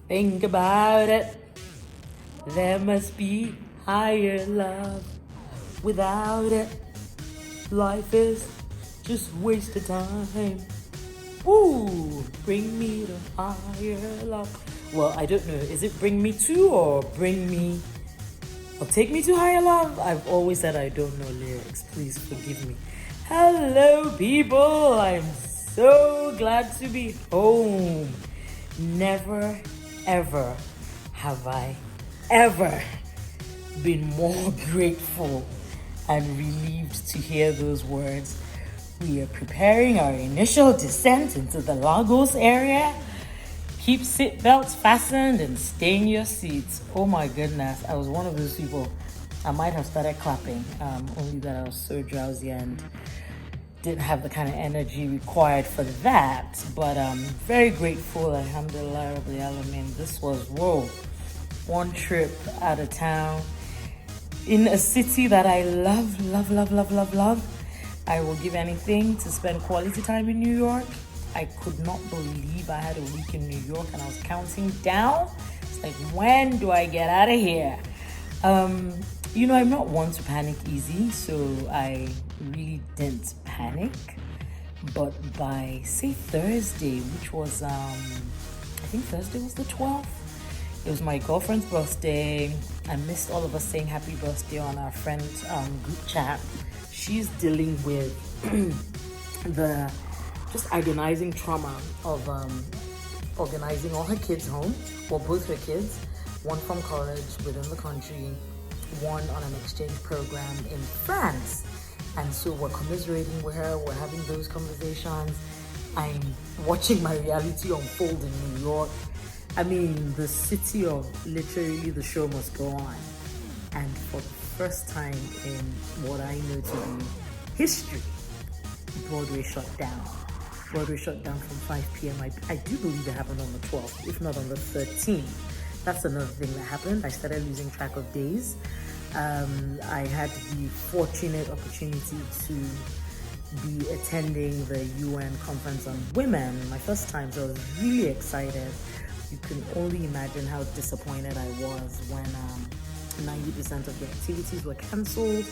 Think about it. There must be higher love. Without it, life is just wasted time. Ooh, bring me to higher love. Well, I don't know. Is it bring me to or bring me or take me to higher love? I've always said I don't know lyrics. Please forgive me. Hello, people. I'm so glad to be home. Never, ever have I ever been more grateful and relieved to hear those words. We are preparing our initial descent into the Lagos area. Keep seatbelts fastened and stay in your seats. Oh my goodness, I was one of those people. I might have started clapping, only that I was so drowsy and didn't have the kind of energy required for that. But I'm very grateful, alhamdulillah rabbil alamin. This was, one trip out of town in a city that I love, love, love, love, love, love. I will give anything to spend quality time in New York. I could not believe I had a week in New York and I was counting down. It's like, when do I get out of here? I'm not one to panic easy, so I really didn't panic. But by, say, Thursday, which was, I think Thursday was the 12th. It was my girlfriend's birthday. I missed all of us saying happy birthday on our friend's group chat. She's dealing with the just agonizing trauma of organizing all her kids home, or both her kids, one from college within the country, one on an exchange program in France. And so we're commiserating with her, we're having those conversations. I'm watching my reality unfold in New York. I mean, the city of literally the show must go on. And for the first time in what I know to be history, Broadway shut down. Broadway shut down from 5 p.m. I do believe it happened on the 12th, if not on the 13th. That's another thing that happened. I started losing track of days. I had the fortunate opportunity to be attending the UN Conference on Women, my first time, so I was really excited. You can only imagine how disappointed I was when 90% of the activities were cancelled,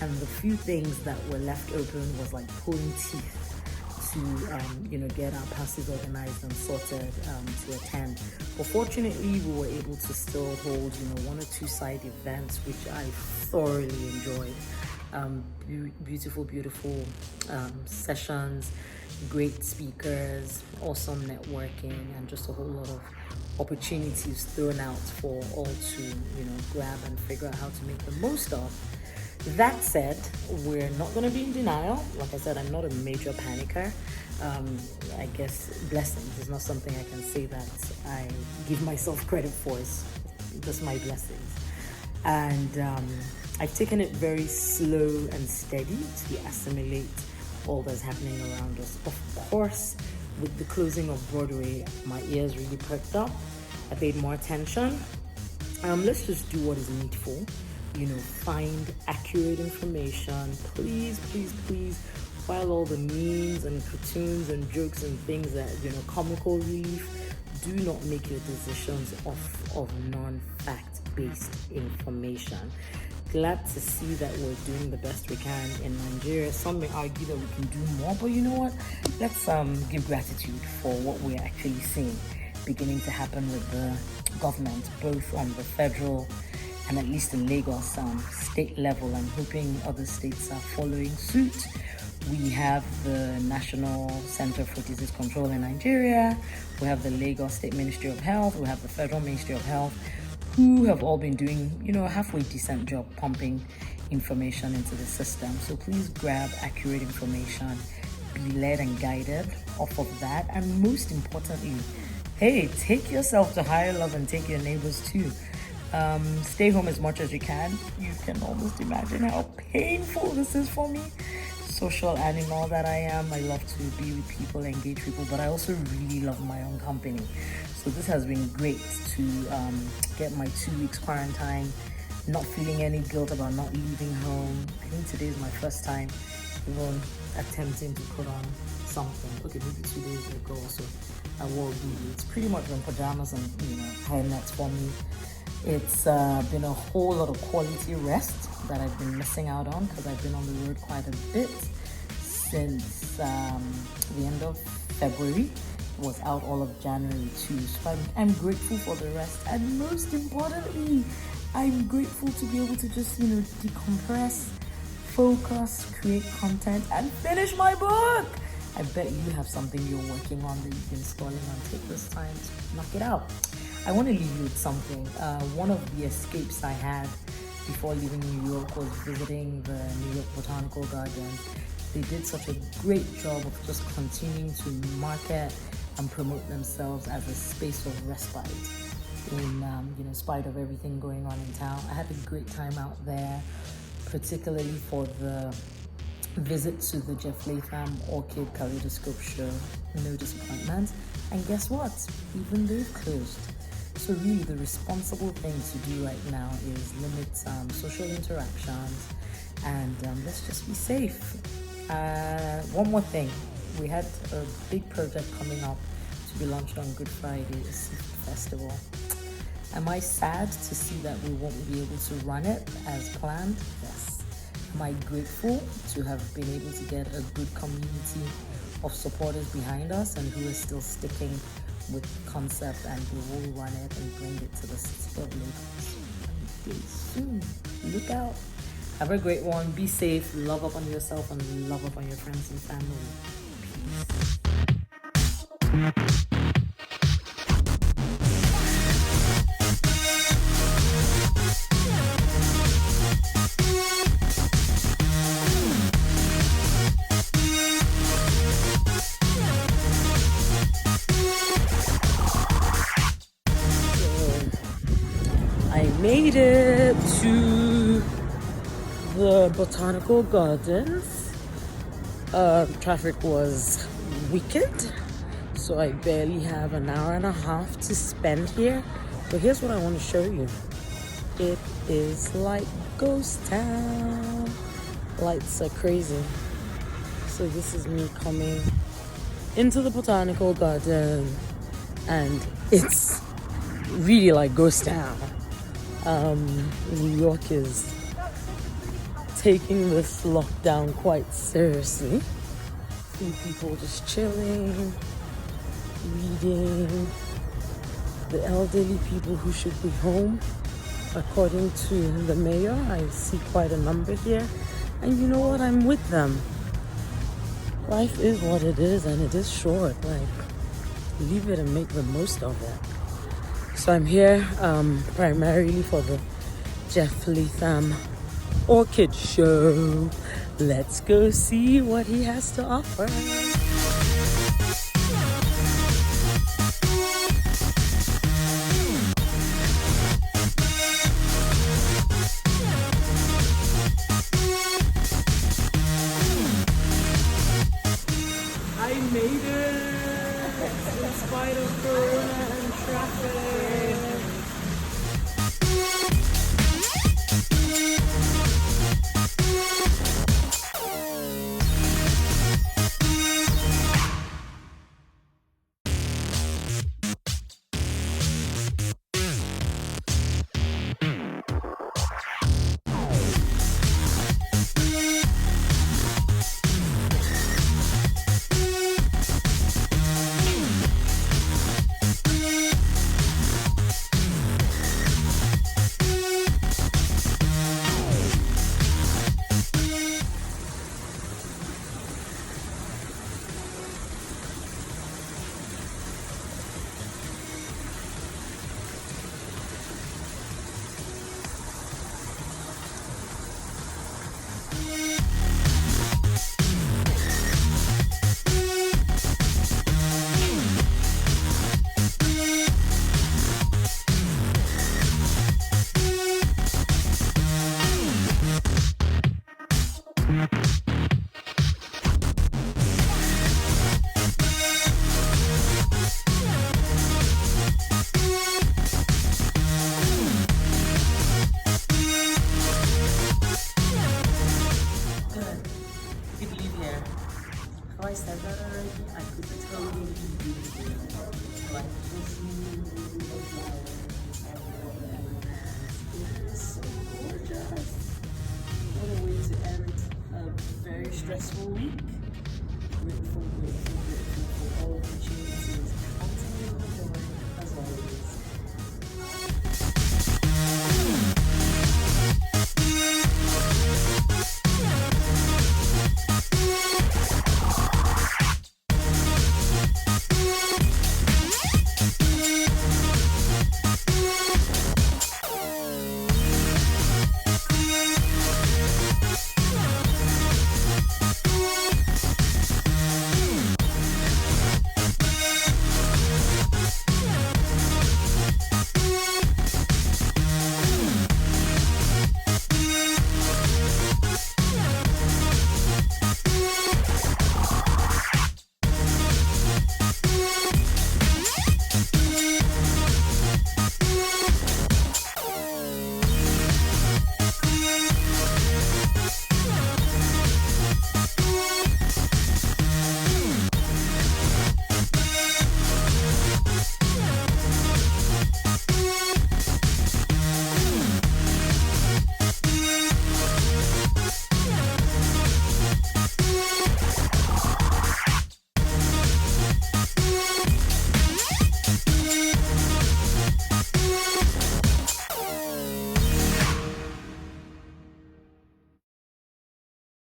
and the few things that were left open was like pulling teeth to get our passes organized and sorted to attend. But fortunately, we were able to still hold one or two side events, which I thoroughly enjoyed. Beautiful sessions, great speakers, awesome networking, and just a whole lot of opportunities thrown out for all to grab and figure out how to make the most of. That said, we're not going to be in denial. Like I said, I'm not a major panicker. I guess blessings is not something I can say that I give myself credit for. It's just my blessings. And I've taken it very slow and steady to assimilate all that's happening around us. Of course, with the closing of Broadway, my ears really perked up. I paid more attention. Let's just do what is needful. Find accurate information. Please, please, please, while all the memes and cartoons and jokes and things that, comical relief, do not make your decisions off of non-fact-based information. Glad to see that we're doing the best we can in Nigeria. Some may argue that we can do more, but you know what? Let's give gratitude for what we're actually seeing beginning to happen with the government, both on the federal and at least the Lagos state level. I'm hoping other states are following suit. We have the National Center for Disease Control in Nigeria. We have the Lagos State Ministry of Health. We have the Federal Ministry of Health, who have all been doing, a halfway decent job pumping information into the system. So please grab accurate information, be led and guided off of that. And most importantly, hey, take yourself to higher love and take your neighbors too. Stay home as much as you can. You can almost imagine how painful this is for me. Social animal that I am. I love to be with people, engage people, but I also really love my own company. So this has been great to get my 2 weeks quarantine, not feeling any guilt about not leaving home. I think today is my first time even attempting to put on something. Okay, maybe 2 days ago also. I will be. It's pretty much been pajamas and hairnets for me. It's been a whole lot of quality rest that I've been missing out on because I've been on the road quite a bit since the end of February. Was out all of January too. So I'm grateful for the rest, and most importantly, I'm grateful to be able to just decompress, focus, create content, and finish my book. I bet you have something you're working on that you've been stalling on. Take this time to knock it out. I want to leave you with something. One of the escapes I had before leaving New York was visiting the New York Botanical Gardens. They did such a great job of just continuing to market and promote themselves as a space of respite in spite of everything going on in town. I had a great time out there, particularly for the visit to the Jeff Latham Orchid Kaleidoscope show. No disappointment. And guess what? Even they've closed. So really the responsible thing to do right now is limit social interactions and let's just be safe. One more thing. We had a big project coming up to be launched on Good Friday, the Seafood Festival. Am I sad to see that we won't be able to run it as planned? Yes. Am I grateful to have been able to get a good community of supporters behind us and who are still sticking with the concept, and we will run it and bring it to the city of Lagos very soon. Look out. Have a great one. Be safe. Love up on yourself and love up on your friends and family. Peace. I made it to the Botanical Gardens. Traffic was wicked, so I barely have an hour and a half to spend here. But here's what I want to show you. It is like ghost town. Lights are crazy. So this is me coming into the Botanical Garden, and it's really like ghost town. New York is taking this lockdown quite seriously. See people just chilling, reading. The elderly people who should be home, according to the mayor, I see quite a number here. And you know what? I'm with them. Life is what it is, and it is short. Leave it and make the most of it. So I'm here primarily for the Jeff Latham Orchid Show. Let's go see what he has to offer.